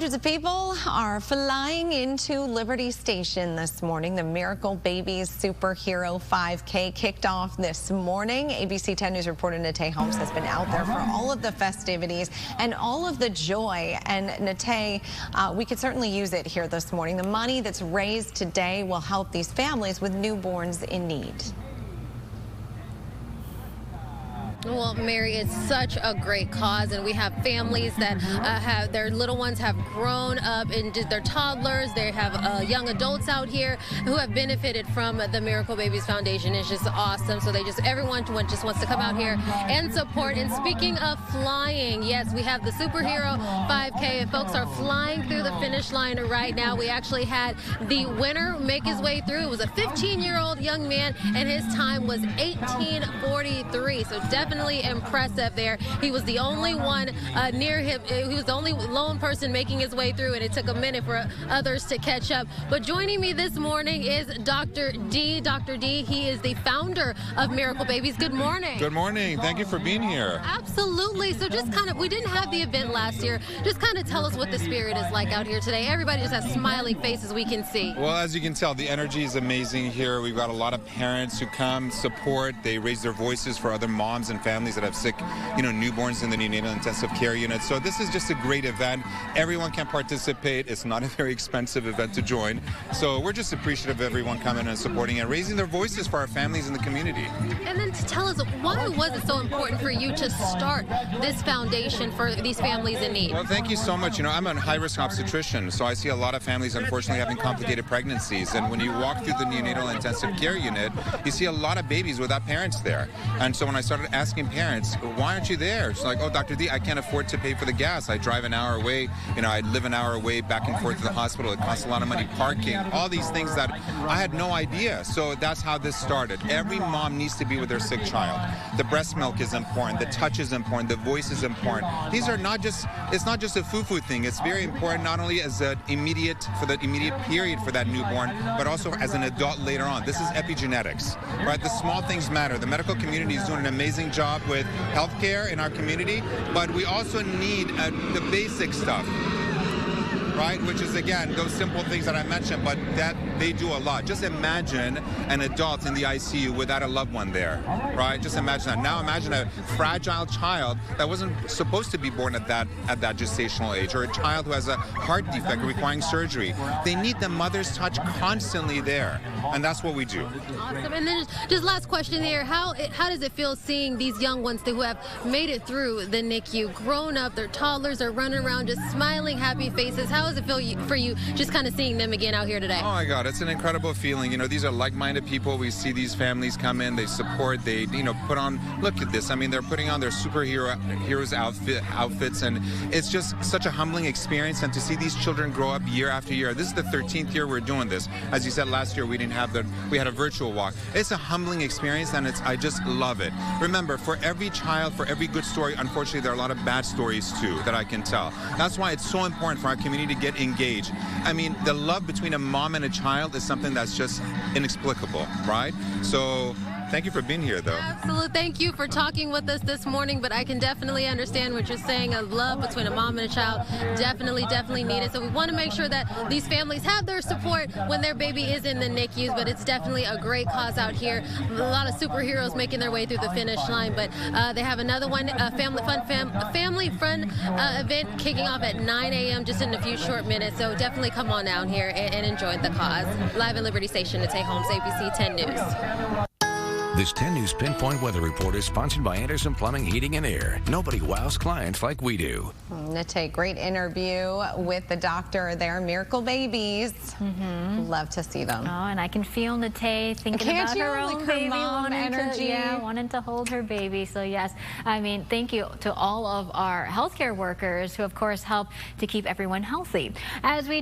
Hundreds of people are flying into Liberty Station this morning. The Miracle Babies Superhero 5K kicked off this morning. ABC 10 News reporter Natay Holmes has been out there for all of the festivities and all of the joy. And Natay, we could certainly use it here this morning. The money that's raised today will help these families with newborns in need. Well, Mary, it's such a great cause, and we have families that have their little ones have grown up into their toddlers. They have young adults out here who have benefited from the Miracle Babies Foundation. It's just awesome. So everyone just wants to come out here and support. And speaking of flying, yes, we have the Superhero 5K, and folks are flying through the finish line right now. We actually had the winner make his way through. It was a 15-year-old young man, and his time was 18:43. So definitely impressive there. He was the only one near him. He was the only lone person making his way through, and it took a minute for others to catch up. But joining me this morning is Dr. D. Dr. D, he is the founder of Miracle Babies. Good morning. Good morning. Thank you for being here. Absolutely. So just kind of, we didn't have the event last year. Just kind of tell us what the spirit is like out here today. Everybody just has smiling faces, we can see. Well, as you can tell, the energy is amazing here. We've got a lot of parents who come support. They raise their voices for other moms and families that have sick, newborns in the neonatal intensive care unit. So this is just a great event. Everyone can participate. It's not a very expensive event to join. So we're just appreciative of everyone coming and supporting and raising their voices for our families in the community. And then to tell us, why was it so important for you to start this foundation for these families in need? Well, thank you so much. I'm a high-risk obstetrician, so I see a lot of families, unfortunately, having complicated pregnancies. And when you walk through the neonatal intensive care unit, you see a lot of babies without parents there. And so when I started asking parents, why aren't you there? She's like, oh, Dr. D, I can't afford to pay for the gas. I drive an hour away. I live an hour away back and forth to the hospital. It costs a lot of money parking, all these things that I had no idea. So that's how this started. Every mom needs to be with their sick child. The breast milk is important. The touch is important. The voice is important. These are not just, it's not just a foo-foo thing. It's very important not only as for the immediate period for that newborn, but also as an adult later on. This is epigenetics, right? The small things matter. The medical community is doing an amazing job with healthcare in our community, but we also need the basic stuff, right? Which is, again, those simple things that I mentioned, but that they do a lot. Just imagine an adult in the ICU without a loved one there, right? Just imagine that. Now imagine a fragile child that wasn't supposed to be born at that gestational age, or a child who has a heart defect requiring surgery. They need the mother's touch constantly there, and that's what we do. Awesome. And then just last question here, how does it feel seeing these young ones who have made it through the NICU, grown up, their toddlers are running around just smiling, happy faces? How does it feel for you just kind of seeing them again out here today? Oh my God, it's an incredible feeling. These are like-minded people. We see these families come in, they support, they put on, look at this. I mean, they're putting on their heroes outfits, and it's just such a humbling experience. And to see these children grow up year after year. This is the 13th year we're doing this. As you said, last year we didn't have we had a virtual walk. It's a humbling experience, and I just love it. Remember, for every child, for every good story, unfortunately there are a lot of bad stories too that I can tell. That's why it's so important for our community to get engaged. I mean, the love between a mom and a child is something that's just inexplicable, right? So thank you for being here, though. Absolutely. Thank you for talking with us this morning, but I can definitely understand what you're saying. A love between a mom and a child definitely needed. So we want to make sure that these families have their support when their baby is in the NICUs, but it's definitely a great cause out here. A lot of superheroes making their way through the finish line, but they have another one, a family fun event kicking off at 9 a.m. just in a few short minutes. So definitely come on down here and enjoy the cause. Live in Liberty Station, Natay Holmes, ABC 10 News. This 10 News Pinpoint Weather Report is sponsored by Anderson Plumbing, Heating, and Air. Nobody wows clients like we do. Natay, great interview with the doctor there. Miracle Babies. Love to see them. Oh, and I can feel Natay thinking about her own baby, wanting to hold her baby. So yes, I mean, thank you to all of our healthcare workers who, of course, help to keep everyone healthy. As we